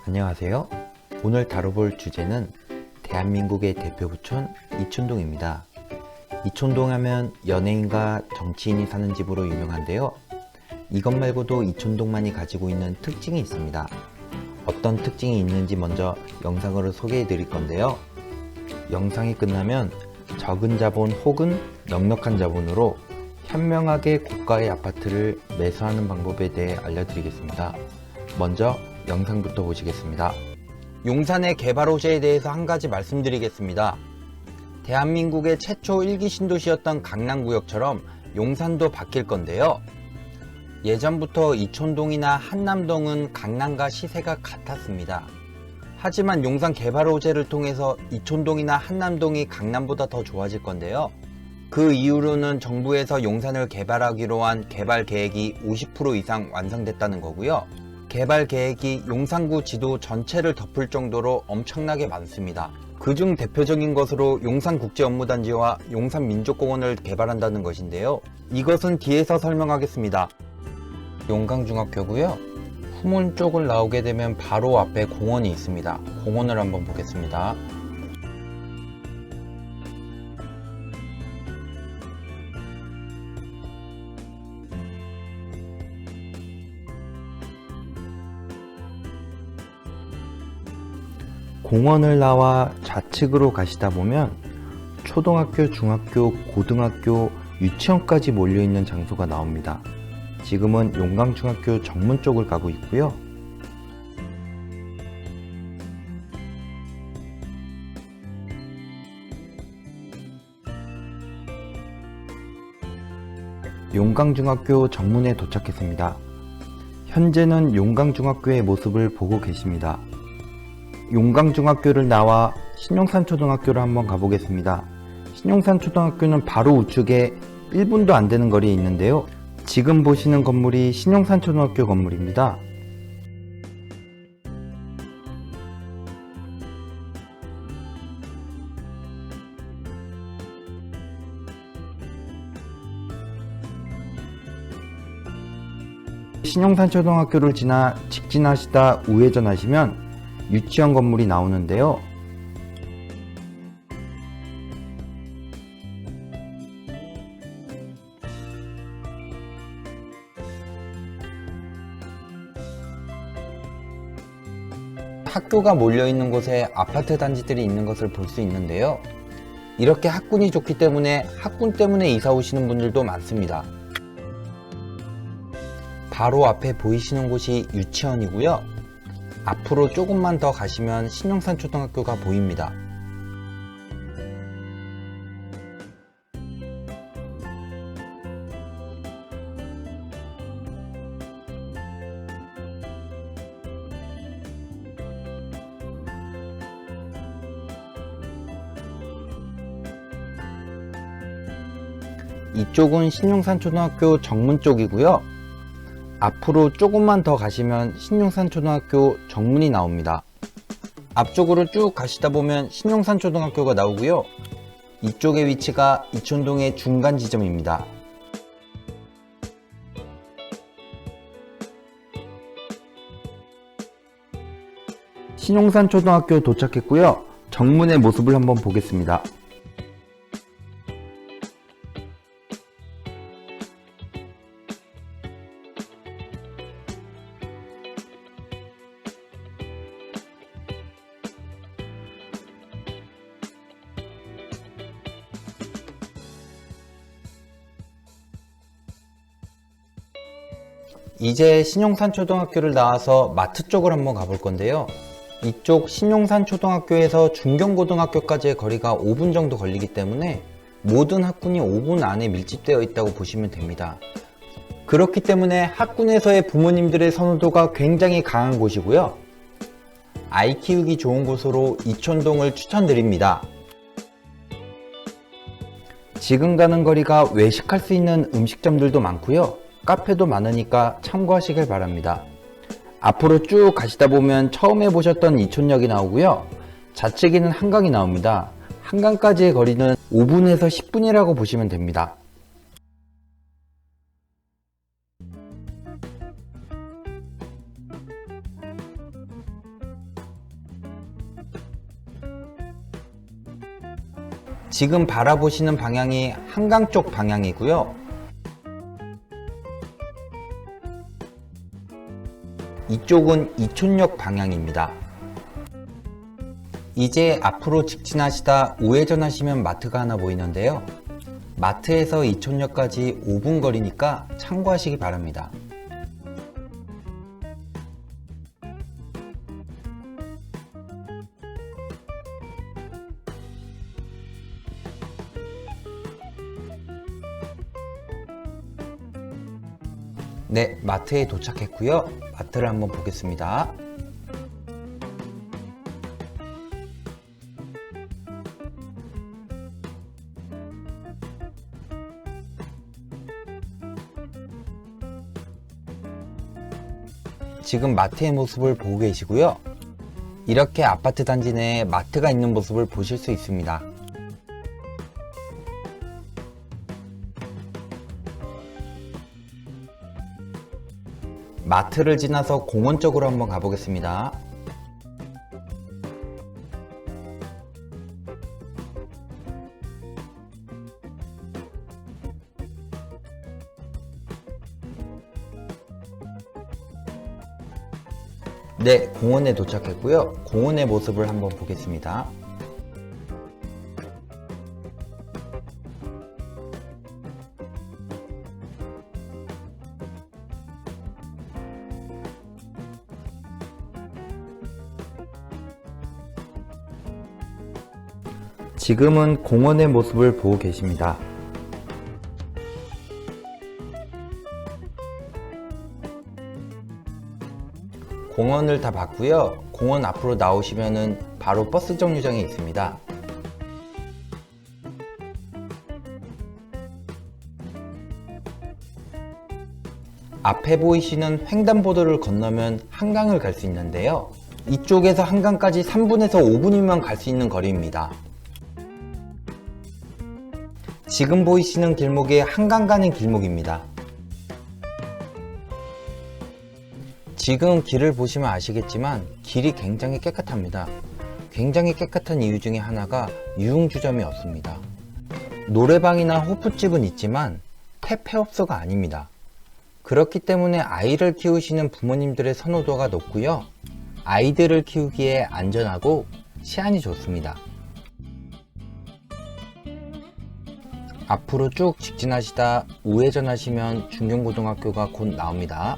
안녕하세요. 오늘 다뤄볼 주제는 대한민국의 대표 부촌 이촌동입니다. 이촌동 하면 연예인과 정치인이 사는 집으로 유명한데요. 이것 말고도 이촌동만이 가지고 있는 특징이 있습니다. 어떤 특징이 있는지 먼저 영상으로 소개해 드릴 건데요. 영상이 끝나면 적은 자본 혹은 넉넉한 자본으로 현명하게 고가의 아파트를 매수하는 방법에 대해 알려드리겠습니다. 먼저 영상부터 보시겠습니다. 용산의 개발 호재에 대해서 한 가지 말씀드리겠습니다. 대한민국의 최초 1기 신도시였던 강남구역처럼 용산도 바뀔 건데요. 예전부터 이촌동이나 한남동은 강남과 시세가 같았습니다. 하지만 용산 개발 호재를 통해서 이촌동이나 한남동이 강남보다 더 좋아질 건데요. 그 이후로는 정부에서 용산을 개발하기로 한 개발 계획이 50% 이상 완성됐다는 거고요. 개발 계획이 용산구 지도 전체를 덮을 정도로 엄청나게 많습니다. 그중 대표적인 것으로 용산국제업무단지와 용산민족공원을 개발한다는 것인데요. 이것은 뒤에서 설명하겠습니다. 용강중학교고요. 후문 쪽을 나오게 되면 바로 앞에 공원이 있습니다. 공원을 한번 보겠습니다. 공원을 나와 좌측으로 가시다 보면 초등학교, 중학교, 고등학교, 유치원까지 몰려있는 장소가 나옵니다. 지금은 용강중학교 정문 쪽을 가고 있고요. 용강중학교 정문에 도착했습니다. 현재는 용강중학교의 모습을 보고 계십니다. 용강중학교를 나와 신용산초등학교를 한번 가보겠습니다. 신용산초등학교는 바로 우측에 1분도 안 되는 거리에 있는데요. 지금 보시는 건물이 신용산초등학교 건물입니다. 신용산초등학교를 지나 직진하시다 우회전하시면 유치원 건물이 나오는데요. 학교가 몰려있는 곳에 아파트 단지들이 있는 것을 볼 수 있는데요. 이렇게 학군이 좋기 때문에 학군 때문에 이사 오시는 분들도 많습니다. 바로 앞에 보이시는 곳이 유치원이고요. 앞으로 조금만 더 가시면 신용산초등학교가 보입니다. 이쪽은 신용산초등학교 정문 쪽이고요. 앞으로 조금만 더 가시면 신용산초등학교 정문이 나옵니다. 앞쪽으로 쭉 가시다 보면 신용산초등학교가 나오고요. 이쪽의 위치가 이촌동의 중간 지점입니다. 신용산초등학교 도착했고요. 정문의 모습을 한번 보겠습니다. 이제 신용산초등학교를 나와서 마트 쪽을 한번 가볼 건데요. 이쪽 신용산초등학교에서 중경고등학교까지의 거리가 5분 정도 걸리기 때문에 모든 학군이 5분 안에 밀집되어 있다고 보시면 됩니다. 그렇기 때문에 학군에서의 부모님들의 선호도가 굉장히 강한 곳이고요. 아이 키우기 좋은 곳으로 이촌동을 추천드립니다. 지금 가는 거리가 외식할 수 있는 음식점들도 많고요. 카페도 많으니까 참고하시길 바랍니다. 앞으로 쭉 가시다 보면 처음에 보셨던 이촌역이 나오고요. 좌측에는 한강이 나옵니다. 한강까지의 거리는 5분에서 10분이라고 보시면 됩니다. 지금 바라보시는 방향이 한강 쪽 방향이고요. 이쪽은 이촌역 방향입니다. 이제 앞으로 직진하시다 우회전하시면 마트가 하나 보이는데요. 마트에서 이촌역까지 5분 거리니까 참고하시기 바랍니다. 네, 마트에 도착했고요. 마트를 한번 보겠습니다. 지금 마트의 모습을 보고 계시고요. 이렇게 아파트 단지 내에 마트가 있는 모습을 보실 수 있습니다. 마트를 지나서 공원 쪽으로 한번 가보겠습니다. 네, 공원에 도착했고요. 공원의 모습을 한번 보겠습니다. 지금은 공원의 모습을 보고 계십니다. 공원을 다 봤고요. 공원 앞으로 나오시면은 바로 버스 정류장이 있습니다. 앞에 보이시는 횡단보도를 건너면 한강을 갈 수 있는데요. 이쪽에서 한강까지 3분에서 5분이면 갈 수 있는 거리입니다. 지금 보이시는 길목이 한강 가는 길목입니다. 지금 길을 보시면 아시겠지만 길이 굉장히 깨끗합니다. 굉장히 깨끗한 이유 중에 하나가 유흥주점이 없습니다. 노래방이나 호프집은 있지만 폐폐업소가 아닙니다. 그렇기 때문에 아이를 키우시는 부모님들의 선호도가 높고요. 아이들을 키우기에 안전하고 시안이 좋습니다. 앞으로 쭉 직진하시다 우회전하시면 중경고등학교가 곧 나옵니다.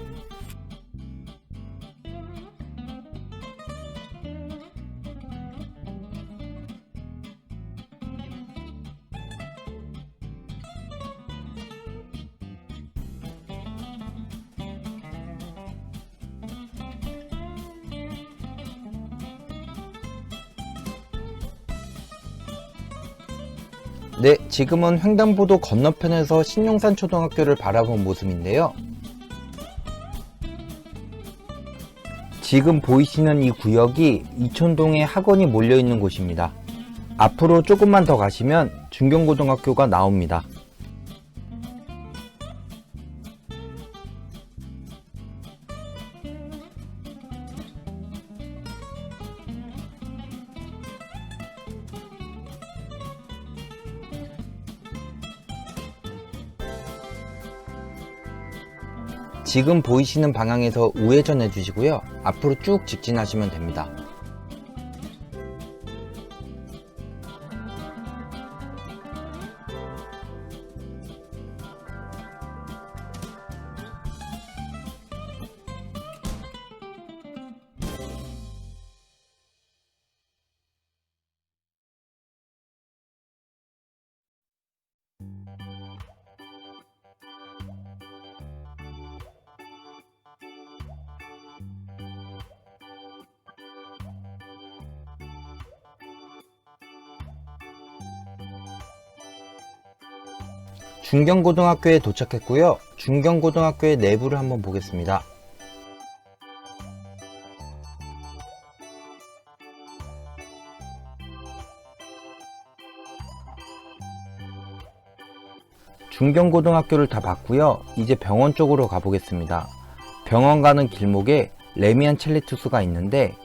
네, 지금은 횡단보도 건너편에서 신용산 초등학교를 바라본 모습인데요. 지금 보이시는 이 구역이 이촌동에 학원이 몰려있는 곳입니다. 앞으로 조금만 더 가시면 중경고등학교가 나옵니다. 지금 보이시는 방향에서 우회전해 주시고요. 앞으로 쭉 직진하시면 됩니다. 중경고등학교에 도착했고요. 중경고등학교의 내부를 한번 보겠습니다. 중경고등학교를 다 봤고요. 이제 병원 쪽으로 가보겠습니다. 병원 가는 길목에 레미안 첼리투스가 있는데,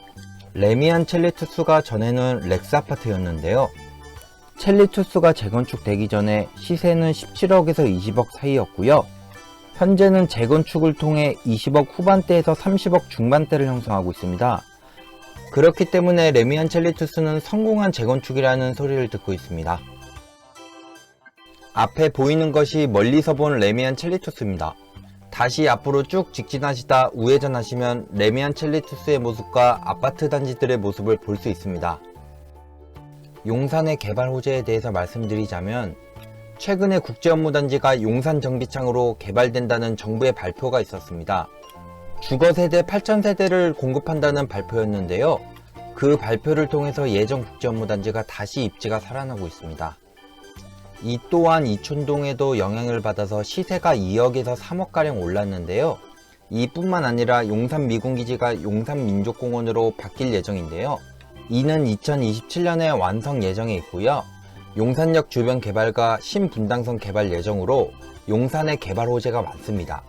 레미안 첼리투스가 전에는 렉스 아파트였는데요. 첼리투스가 재건축되기 전에 시세는 17억에서 20억 사이였고요. 현재는 재건축을 통해 20억 후반대에서 30억 중반대를 형성하고 있습니다. 그렇기 때문에 레미안 첼리투스는 성공한 재건축이라는 소리를 듣고 있습니다. 앞에 보이는 것이 멀리서 본 레미안 첼리투스입니다. 다시 앞으로 쭉 직진하시다 우회전하시면 레미안 첼리투스의 모습과 아파트 단지들의 모습을 볼 수 있습니다. 용산의 개발 호재에 대해서 말씀드리자면 최근에 국제업무단지가 용산 정비창으로 개발된다는 정부의 발표가 있었습니다. 주거세대 8,000세대를 공급한다는 발표였는데요. 그 발표를 통해서 예전 국제업무단지가 다시 입지가 살아나고 있습니다. 이 또한 이촌동에도 영향을 받아서 시세가 2억에서 3억가량 올랐는데요. 이뿐만 아니라 용산 미군기지가 용산민족공원으로 바뀔 예정인데요. 이는 2027년에 완성 예정에 있고요. 용산역 주변 개발과 신분당선 개발 예정으로 용산의 개발 호재가 많습니다.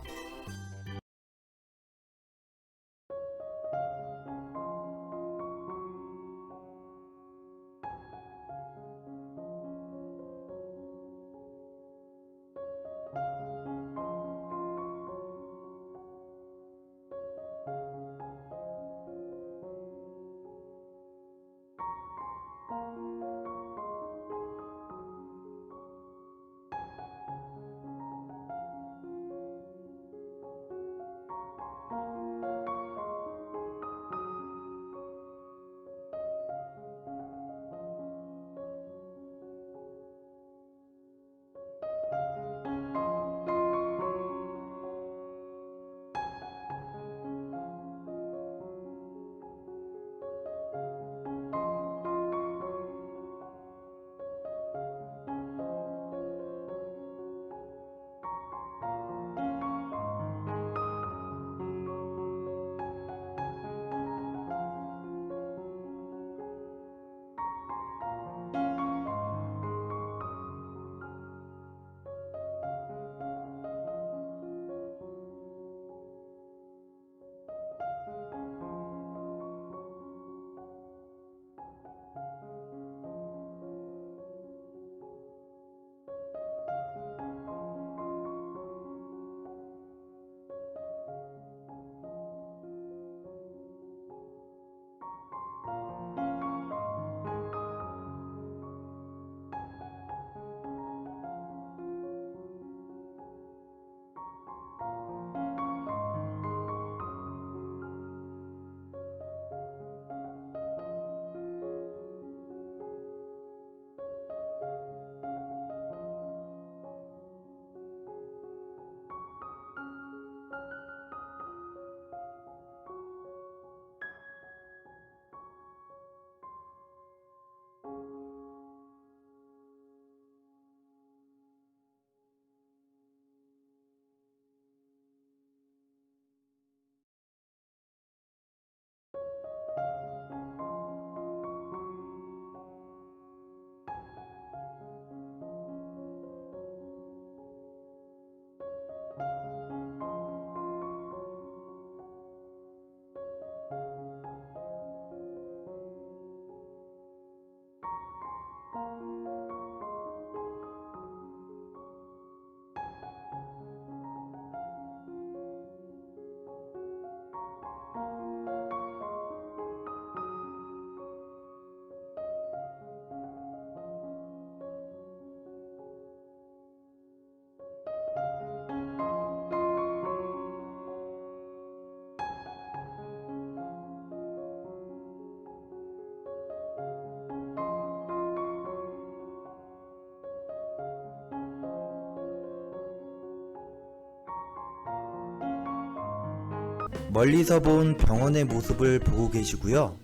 멀리서 본 병원의 모습을 보고 계시고요.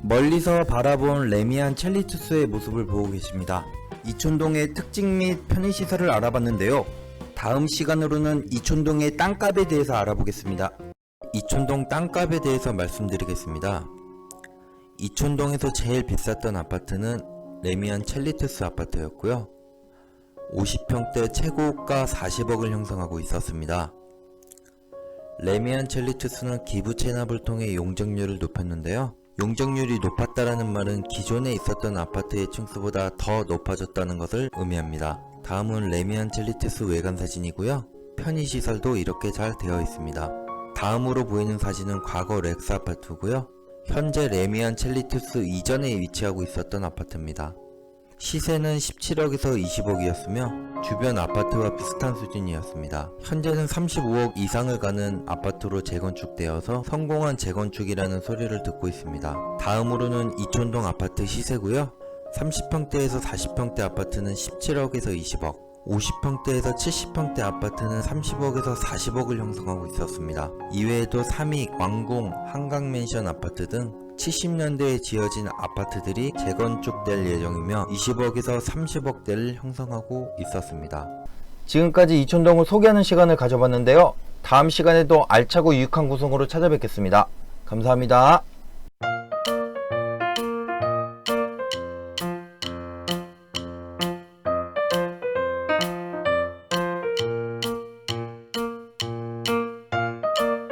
멀리서 바라본 레미안 첼리투스의 모습을 보고 계십니다. 이촌동의 특징 및 편의시설을 알아봤는데요. 다음 시간으로는 이촌동의 땅값에 대해서 알아보겠습니다. 이촌동 땅값에 대해서 말씀드리겠습니다. 이촌동에서 제일 비쌌던 아파트는 레미안 첼리투스 아파트였고요. 50평대 최고가 40억을 형성하고 있었습니다. 레미안 첼리투스는 기부 체납을 통해 용적률을 높였는데요. 용적률이 높았다라는 말은 기존에 있었던 아파트의 층수보다 더 높아졌다는 것을 의미합니다. 다음은 레미안 첼리투스 외관 사진이고요. 편의시설도 이렇게 잘 되어 있습니다. 다음으로 보이는 사진은 과거 렉스 아파트고요. 현재 레미안 첼리투스 이전에 위치하고 있었던 아파트입니다. 시세는 17억에서 20억이었으며 주변 아파트와 비슷한 수준이었습니다. 현재는 35억 이상을 가는 아파트로 재건축되어서 성공한 재건축이라는 소리를 듣고 있습니다. 다음으로는 이촌동 아파트 시세고요. 30평대에서 40평대 아파트는 17억에서 20억, 50평대에서 70평대 아파트는 30억에서 40억을 형성하고 있었습니다. 이외에도 삼익, 왕공, 한강맨션 아파트 등 70년대에 지어진 아파트들이 재건축될 예정이며 20억에서 30억대를 형성하고 있었습니다. 지금까지 이촌동을 소개하는 시간을 가져봤는데요. 다음 시간에도 알차고 유익한 구성으로 찾아뵙겠습니다. 감사합니다.